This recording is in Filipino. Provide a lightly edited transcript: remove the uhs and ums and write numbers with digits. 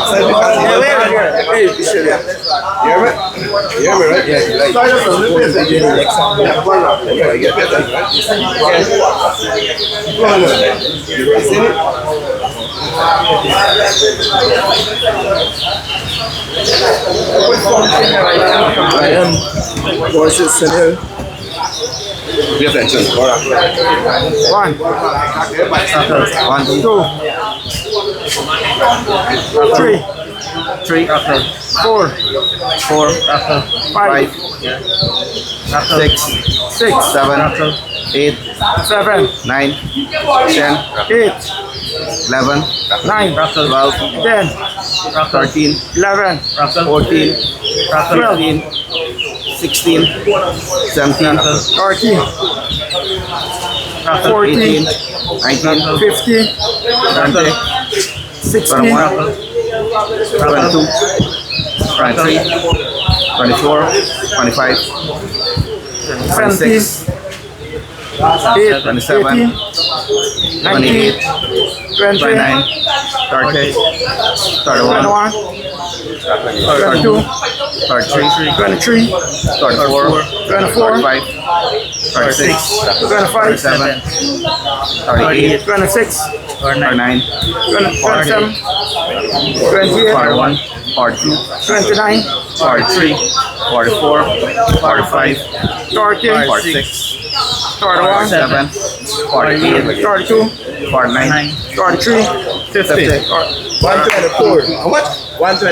Hey, you hear me? You hear me, right? Yeah, I am versus Sunil. Pay attention. One, two, three, four, five, six, seven, 8, seven, 9, 10, 8, 11, 9, 12, 10, 13, 11, 14, 15, 16, 17, 13, 14, 18, 19, 15, 20, 16, 21, 22, 23, 24, 25, 26, 27, 28, 29, 30, 31, 32, 33, 23, 34, 24, 35, 36, 25, 37, 38, 26, 39, 27, 28, 41, 42, 29, 43, 44, 45, 30, 46, 31, 47, 48, 32, 49, 33, 50. 124. How much? 124.